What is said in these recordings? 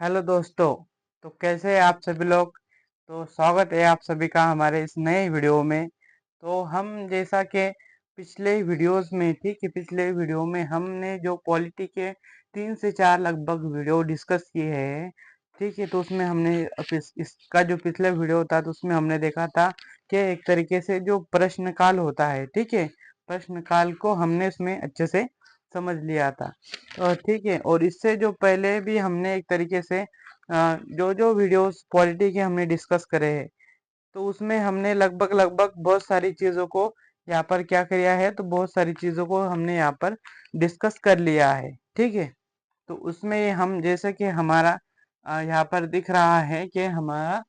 Hello दोस्तों। तो कैसे हैं आप सभी लोग। तो स्वागत है आप सभी का हमारे इस नए वीडियो में। तो हम जैसा कि पिछले वीडियोस में पिछले वीडियो में हमने जो पॉलिटी के 3 से 4 लगभग वीडियो डिस्कस किए हैं। ठीक है, तो उसमें हमने इसका जो पिछला वीडियो था तो उसमें हमने देखा था कि एक तरीके से जो प्रश्न काल होता है, ठीक है, प्रश्न काल को हमने इसमें अच्छे से समझ लिया था। ठीक है, और इससे जो पहले भी हमने एक तरीके से जो जो वीडियोस पॉलिटी के हमने डिस्कस करे हैं, तो उसमें हमने लगभग लगभग बहुत सारी चीजों को यहाँ पर क्या किया है, तो बहुत सारी चीजों को हमने यहाँ पर डिस्कस कर लिया है। ठीक है, तो उसमें हम जैसे कि हमारा यहाँ पर दिख रहा है कि हमारा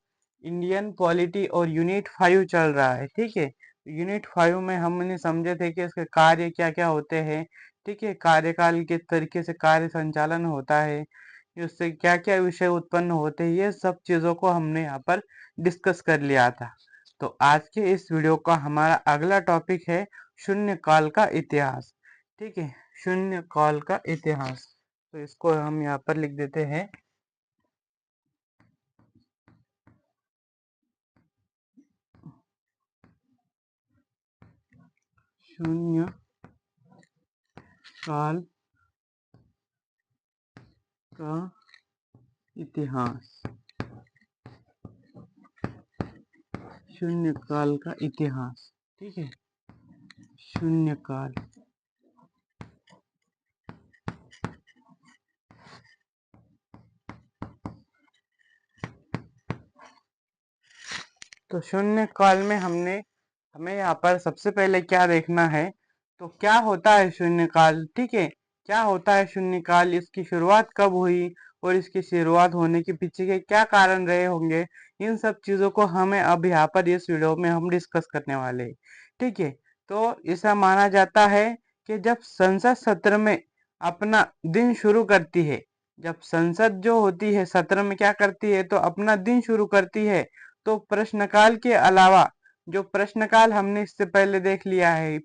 इंडियन पॉलिटी और यूनिट 5 चल रहा है। ठीक है, यूनिट 5 में हमने समझे थे कि इसके कार्य क्या क्या होते हैं। ठीक है, कार्यकाल किस तरीके से कार्य संचालन होता है, उससे क्या क्या विषय उत्पन्न होते हैं, ये सब चीजों को हमने यहाँ पर डिस्कस कर लिया था। तो आज के इस वीडियो का हमारा अगला टॉपिक है शून्य काल का इतिहास। ठीक है, शून्य काल का इतिहास। तो इसको हम यहाँ पर लिख देते हैं शून्य काल का इतिहास। शून्य काल का इतिहास, ठीक है, शून्य काल। तो शून्य काल में हमें यहाँ पर सबसे पहले क्या देखना है, तो क्या होता है शून्य काल। ठीक है, क्या होता है शून्य काल, इसकी शुरुआत कब हुई और इसकी शुरुआत होने के पीछे के क्या कारण रहे होंगे, इन सब चीजों को हमें अब यहाँ पर इस वीडियो में हम डिस्कस करने वाले हैं। ठीक है, तो ऐसा माना जाता है कि जब संसद सत्र में अपना दिन शुरू करती है, जब संसद जो होती है सत्र में क्या करती है, तो अपना दिन शुरू करती है, तो प्रश्नकाल के अलावा जो प्रश्नकाल हमने इससे पहले देख लिया है,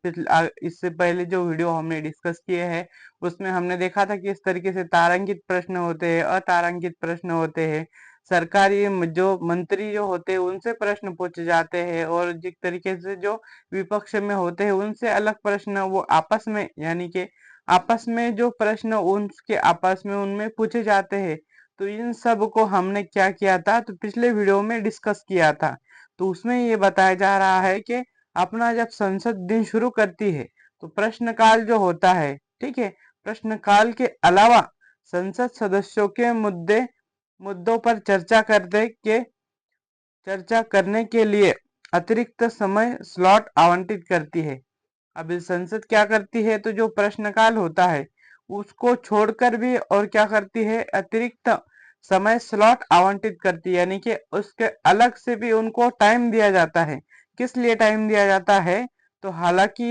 इससे पहले जो वीडियो हमने डिस्कस किए हैं उसमें हमने देखा था कि इस तरीके से तारांकित प्रश्न होते हैं, अतारांकित प्रश्न होते हैं, सरकारी जो मंत्री जो होते हैं उनसे प्रश्न पूछे जाते हैं, और जिस तरीके से जो विपक्ष में होते हैं उनसे अलग प्रश्न वो आपस में, यानी कि आपस में जो प्रश्न उनके आपस में उनमें पूछे जाते हैं। तो इन सब को हमने क्या किया था, तो पिछले वीडियो में डिस्कस किया था। तो उसमें ये बताया जा रहा है कि अपना जब संसद दिन शुरू करती है तो प्रश्नकाल जो होता है, ठीक है, प्रश्नकाल के अलावा संसद सदस्यों के मुद्दों पर चर्चा करने के लिए अतिरिक्त समय स्लॉट आवंटित करती है। अब इस संसद क्या करती है, तो जो प्रश्नकाल होता है उसको छोड़कर भी और क्या करती है, अतिरिक्त समय स्लॉट आवंटित करती है, यानी कि उसके अलग से भी उनको टाइम दिया जाता है। किस लिए टाइम दिया जाता है, तो हालांकि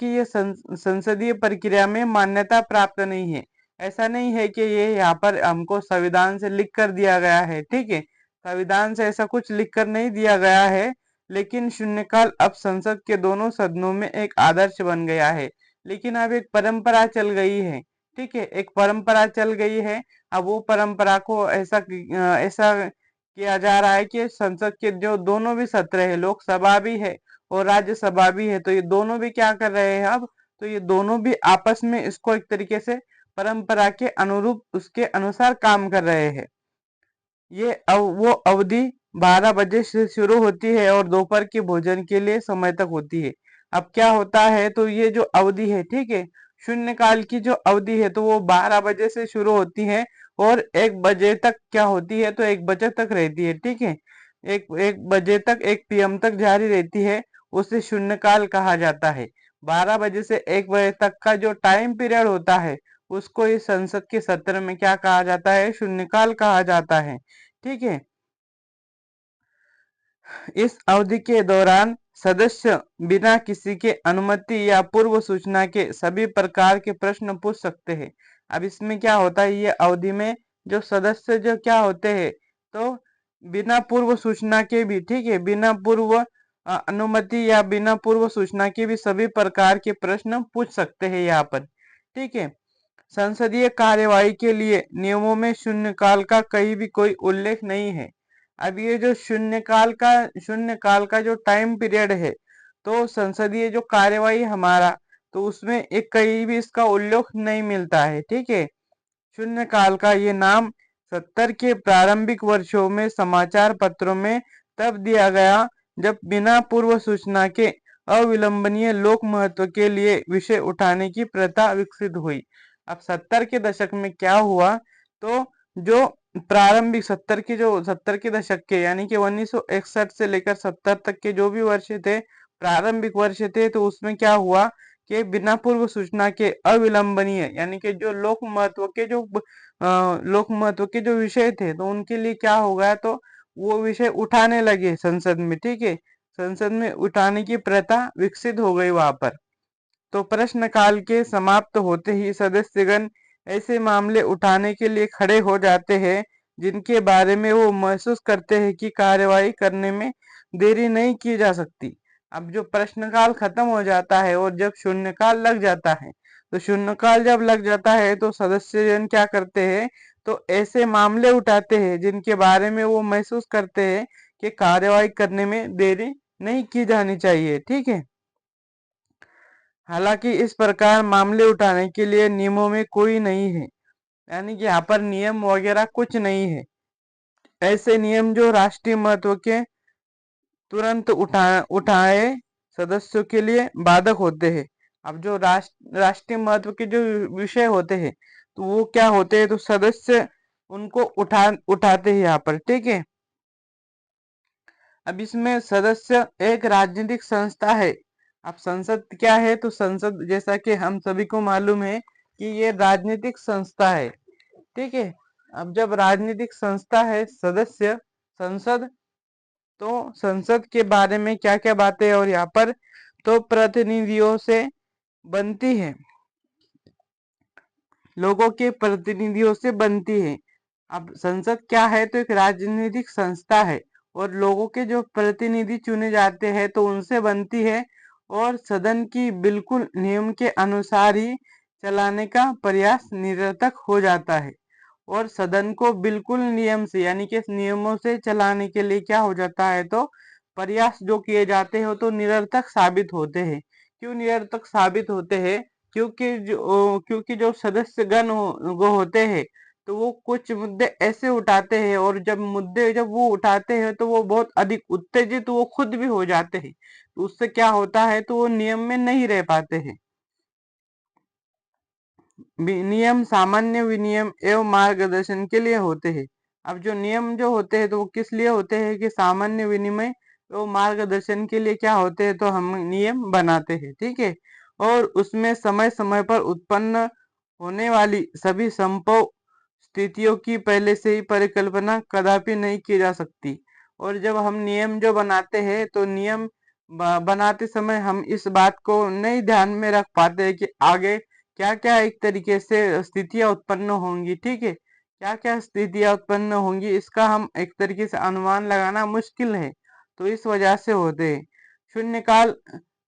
ये संसदीय प्रक्रिया में मान्यता प्राप्त नहीं है। ऐसा नहीं है कि ये यहाँ पर हमको संविधान से लिख कर दिया गया है। ठीक है, संविधान से ऐसा कुछ लिख कर नहीं दिया गया है, लेकिन शून्यकाल अब संसद के दोनों सदनों में एक आदर्श बन गया है। लेकिन अब एक परंपरा चल गई है। ठीक है, एक परंपरा चल गई है। अब वो परंपरा को ऐसा किया जा रहा है कि संसद के जो दोनों भी सत्र है, लोकसभा भी है और राज्यसभा भी है, तो ये दोनों भी क्या कर रहे हैं अब, तो ये दोनों भी आपस में इसको एक तरीके से परंपरा के अनुरूप उसके अनुसार काम कर रहे हैं। वो अवधि 12 बजे से शुरू होती है और दोपहर के भोजन के लिए समय तक होती है। अब क्या होता है, तो ये जो अवधि है, ठीक है, शून्य काल की जो अवधि है तो वो 12 बजे से शुरू होती है और 1 बजे तक क्या होती है, तो 1 बजे तक रहती है। ठीक है, एक बजे तक 1 PM तक जारी रहती है, उसे शून्य काल कहा जाता है। 12 बजे से 1 बजे तक का जो टाइम पीरियड होता है उसको इस संसद के सत्र में क्या कहा जाता है, शून्यकाल कहा जाता है। ठीक है, इस अवधि के दौरान सदस्य बिना किसी के अनुमति या पूर्व सूचना के सभी प्रकार के प्रश्न पूछ सकते हैं। अब इसमें क्या होता है, ये अवधि में जो सदस्य जो क्या होते हैं, तो बिना पूर्व सूचना के भी, ठीक है, बिना पूर्व अनुमति या बिना पूर्व सूचना के भी सभी प्रकार के प्रश्न पूछ सकते हैं यहाँ पर। ठीक है, संसदीय कार्यवाही के लिए नियमों में शून्यकाल का कहीं भी कोई उल्लेख नहीं है। अब ये जो शून्यकाल का जो टाइम पीरियड है, तो संसदीय जो कार्यवाही हमारा, तो उसमें एक कहीं भी इसका उल्लेख नहीं मिलता है। ठीक है, शून्यकाल का ये नाम 70 के प्रारंभिक वर्षों में समाचार पत्रों में तब दिया गया जब बिना पूर्व सूचना के अविलंबनीय लोक महत्व के लिए विषय उठाने की प्रथा विकसित हुई। अब 70 के दशक में क्या हुआ, तो जो प्रारंभिक 70 के दशक के यानी कि 1961 से लेकर 70 तक के जो भी वर्ष थे, प्रारंभिक वर्ष थे, तो उसमें क्या हुआ कि बिना पूर्व सूचना के अविलंबनीय यानी कि जो लोक महत्व के जो विषय थे, तो उनके लिए क्या हो गया, तो वो विषय उठाने लगे संसद में। ठीक है, संसद में उठाने की प्रथा विकसित हो गई वहां पर। तो प्रश्नकाल के समाप्त होते ही सदस्यगण ऐसे मामले उठाने के लिए खड़े हो जाते हैं जिनके बारे में वो महसूस करते हैं कि कार्यवाही करने में देरी नहीं की जा सकती। अब जो प्रश्नकाल खत्म हो जाता है और जब शून्यकाल लग जाता है, तो शून्यकाल जब लग जाता है तो सदस्यजन क्या करते हैं, तो ऐसे मामले उठाते हैं जिनके बारे में वो महसूस करते हैं कि कार्यवाही करने में देरी नहीं की जानी चाहिए। ठीक है, हालांकि इस प्रकार मामले उठाने के लिए नियमों में कोई नहीं है, यानी कि यहाँ पर नियम वगैरह कुछ नहीं है। ऐसे नियम जो राष्ट्रीय महत्व के तुरंत उठाए सदस्यों के लिए बाधक होते हैं। अब जो राष्ट्रीय महत्व के जो विषय होते हैं, तो वो क्या होते हैं, तो सदस्य उनको उठाते हैं यहाँ पर। ठीक है, अब इसमें सदस्य एक राजनीतिक संस्था है। अब संसद क्या है, तो संसद जैसा कि हम सभी को मालूम है कि ये राजनीतिक संस्था है। ठीक है, अब जब राजनीतिक संस्था है सदस्य संसद, तो संसद के बारे में क्या क्या बातें और यहाँ पर, तो प्रतिनिधियों से बनती है, लोगों के प्रतिनिधियों से बनती है। अब संसद क्या है, तो एक राजनीतिक संस्था है और लोगों के जो प्रतिनिधि चुने जाते हैं तो उनसे बनती है और सदन की बिल्कुल नियम के अनुसार ही चलाने का प्रयास निरर्थक हो जाता है। और सदन को बिल्कुल नियम से यानी कि नियमों से चलाने के लिए क्या हो जाता है, तो प्रयास जो किए जाते हैं तो निरर्थक साबित होते हैं। क्यों निरर्थक साबित होते हैं, क्योंकि जो सदस्यगण वो होते हैं, तो वो कुछ मुद्दे ऐसे उठाते हैं और जब वो उठाते हैं तो वो बहुत अधिक उत्तेजित वो खुद भी हो जाते हैं, तो उससे क्या होता है, तो वो नियम में नहीं रह पाते हैं। नियम सामान्य विनियम एवं मार्गदर्शन के लिए होते हैं। अब जो नियम जो होते हैं तो वो किस लिए होते हैं, कि सामान्य विनिमय एवं मार्गदर्शन के लिए क्या होते हैं, तो हम नियम बनाते हैं। ठीक है, और उसमें समय समय पर उत्पन्न होने वाली सभी संभव स्थितियों की पहले से ही परिकल्पना कदापि नहीं की जा सकती। और जब हम नियम जो बनाते हैं, तो नियम बनाते समय हम इस बात को नहीं ध्यान में रख पाते हैं कि आगे क्या क्या एक तरीके से स्थितियां उत्पन्न होंगी। ठीक है, क्या क्या स्थितियां उत्पन्न होंगी इसका हम एक तरीके से अनुमान लगाना मुश्किल है, तो इस वजह से होते हैं। शून्यकाल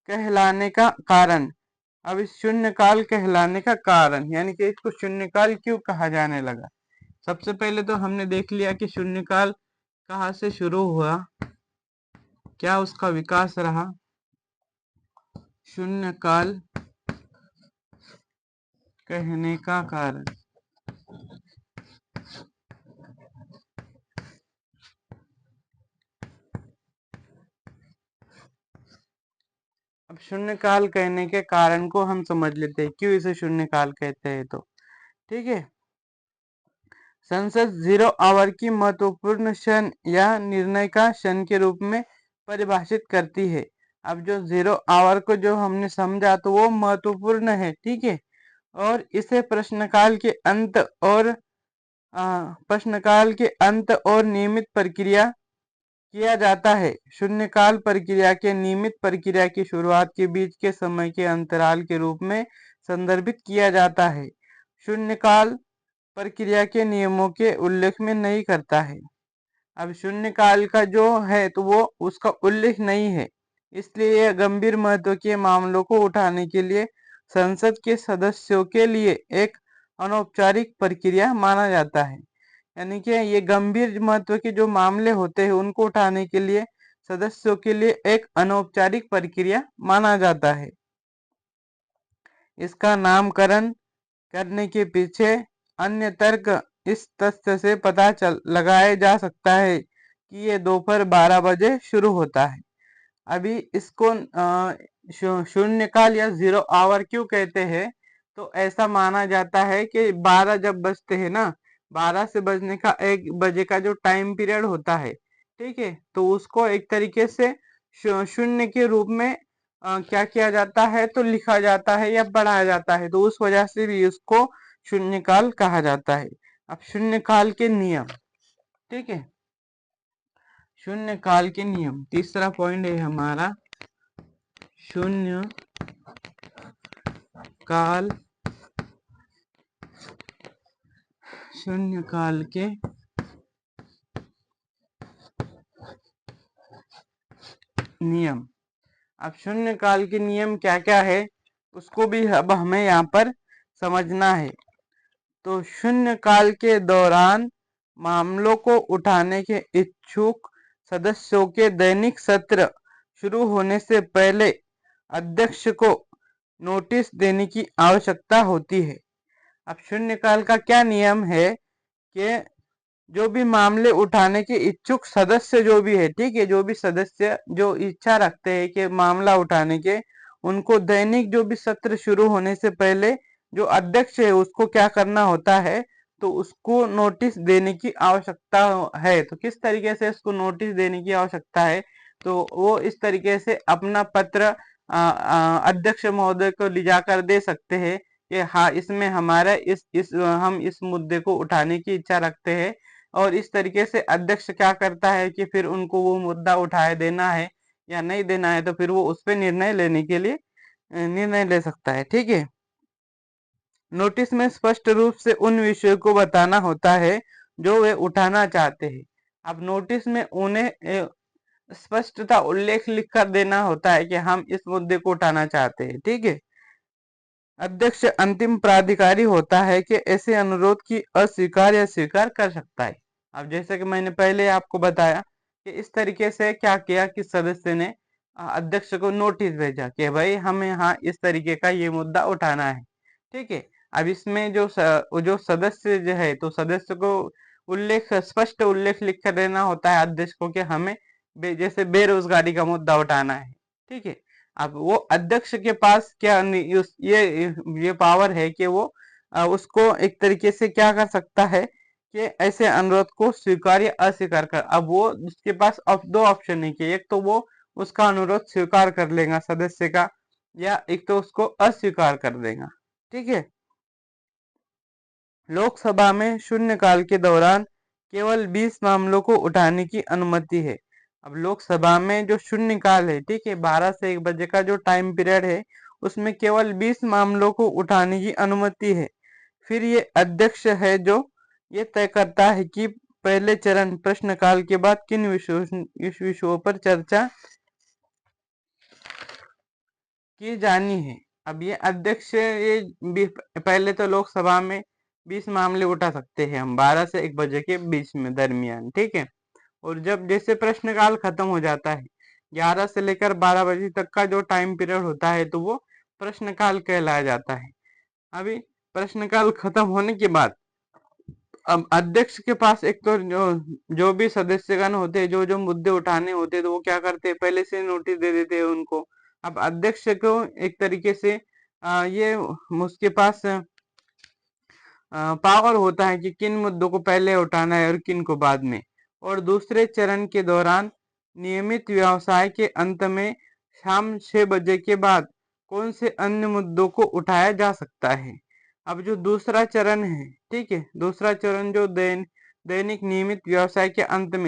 कहलाने का कारण। अब इस शून्यकाल कहलाने का कारण यानी कि इसको शून्यकाल क्यों कहा जाने लगा। सबसे पहले तो हमने देख लिया कि शून्यकाल कहाँ से शुरू हुआ, क्या उसका विकास रहा। शून्यकाल कहने का कारण। अब शून्यकाल कहने के कारण को हम समझ लेते हैं, क्यों इसे शून्यकाल कहते हैं। तो ठीक है, संसद 0 आवर की महत्वपूर्ण क्षण या निर्णय का क्षण के रूप में परिभाषित करती है। अब जो 0 आवर को जो हमने समझा, तो वो महत्वपूर्ण है। ठीक है, और इसे प्रश्नकाल के अंत और नियमित प्रक्रिया किया जाता है। शून्यकाल प्रक्रिया के नियमित प्रक्रिया की शुरुआत के बीच के समय के अंतराल के रूप में संदर्भित किया जाता है। शून्यकाल प्रक्रिया के नियमों के उल्लेख में नहीं करता है। अब शून्यकाल का जो है तो वो उसका उल्लेख नहीं है, इसलिए यह गंभीर महत्व के मामलों को उठाने के लिए संसद के सदस्यों के लिए एक अनौपचारिक प्रक्रिया माना जाता है। यानी कि ये गंभीर महत्व के जो मामले होते हैं उनको उठाने के लिए सदस्यों के लिए एक अनौपचारिक प्रक्रिया माना जाता है। इसका नामकरण करने के पीछे अन्य तर्क इस तथ्य से पता लगाया जा सकता है कि ये दोपहर 12 बजे शुरू होता है। अभी इसको शून्यकाल या जीरो आवर क्यों कहते हैं? तो ऐसा माना जाता है कि 12 जब बजते हैं ना, 12 से बजने का 1 बजे का जो टाइम पीरियड होता है, ठीक है, तो उसको एक तरीके से शून्य के रूप में क्या किया जाता है, तो लिखा जाता है या पढ़ाया जाता है, तो उस वजह से भी उसको शून्यकाल कहा जाता है। अब शून्यकाल के नियम, ठीक है, शून्यकाल के नियम, तीसरा पॉइंट है हमारा शून्य काल, शून्य काल के नियम। अब शून्य काल के नियम क्या क्या है उसको भी अब हमें यहाँ पर समझना है। तो शून्य काल के दौरान मामलों को उठाने के इच्छुक सदस्यों के दैनिक सत्र शुरू होने से पहले अध्यक्ष को नोटिस देने की आवश्यकता होती है। अब शून्यकाल का क्या नियम है कि जो भी मामले उठाने के इच्छुक सदस्य जो भी है, ठीक है, जो भी सदस्य जो इच्छा रखते हैं कि मामला उठाने के, उनको दैनिक जो भी सत्र शुरू होने से पहले जो अध्यक्ष है उसको क्या करना होता है, तो उसको नोटिस देने की आवश्यकता है। तो किस तरीके से उसको नोटिस देने की आवश्यकता है? तो वो इस तरीके से अपना पत्र अध्यक्ष महोदय को ले जाकर दे सकते हैं कि हाँ, इसमें हमारा हम इस मुद्दे को उठाने की इच्छा रखते हैं। और इस तरीके से अध्यक्ष क्या करता है कि फिर उनको वो मुद्दा उठाए देना है या नहीं देना है, तो फिर वो उस पर निर्णय लेने के लिए निर्णय ले सकता है, ठीक है। नोटिस में स्पष्ट रूप से उन विषयों को बताना होता है जो वे उठाना चाहते हैं। अब नोटिस में उन्हें स्पष्टता उल्लेख लिख कर देना होता है कि हम इस मुद्दे को उठाना चाहते हैं, ठीक है। अध्यक्ष अंतिम प्राधिकारी होता है कि ऐसे अनुरोध की अस्वीकार या स्वीकार कर सकता है। अब जैसे कि मैंने पहले आपको बताया कि इस तरीके से क्या किया कि सदस्य ने अध्यक्ष को नोटिस भेजा कि भाई हमें यहाँ इस तरीके का ये मुद्दा उठाना है, ठीक है। अब इसमें जो सदस्य जो है, तो सदस्य को स्पष्ट उल्लेख लिख कर देना होता है अध्यक्ष को कि हमें जैसे बेरोजगारी का मुद्दा उठाना है, ठीक है। अब वो अध्यक्ष के पास क्या ये पावर है कि वो उसको एक तरीके से क्या कर सकता है कि ऐसे अनुरोध को स्वीकार या अस्वीकार कर। अब वो उसके पास दो ऑप्शन है कि एक तो वो उसका अनुरोध स्वीकार कर लेगा सदस्य का, या एक तो उसको अस्वीकार कर देगा, ठीक है। लोकसभा में शून्यकाल के दौरान केवल 20 मामलों को उठाने की अनुमति है। अब लोकसभा में जो शून्यकाल है, ठीक है, 12 से 1 बजे का जो टाइम पीरियड है, उसमें केवल 20 मामलों को उठाने की अनुमति है। फिर ये अध्यक्ष है जो ये तय करता है कि पहले चरण प्रश्नकाल के बाद किन विषयों पर चर्चा की जानी है। अब ये अध्यक्ष पहले तो लोकसभा में 20 मामले उठा सकते हैं हम 12 से 1 बजे के बीच में दरमियान, ठीक है। और जब जैसे प्रश्नकाल खत्म हो जाता है, 11 से लेकर 12 बजे तक का जो टाइम पीरियड होता है, तो वो प्रश्नकाल कहलाया जाता है। अभी प्रश्नकाल खत्म होने के बाद अब अध्यक्ष के पास एक तो जो भी सदस्यगण होते हैं, जो जो मुद्दे उठाने होते हैं, तो वो क्या करते हैं, पहले से नोटिस दे देते हैं उनको। अब अध्यक्ष को एक तरीके से ये उसके पास पावर होता है कि किन मुद्दों को पहले उठाना है और किन को बाद में। और दूसरे चरण के दौरान नियमित व्यवसाय के अंत में शाम 6 बजे के बाद कौन से अन्य मुद्दों को उठाया जा सकता है। अब जो दूसरा चरण है, ठीक है, दूसरा चरण जो दैनिक नियमित व्यवसाय के अंत में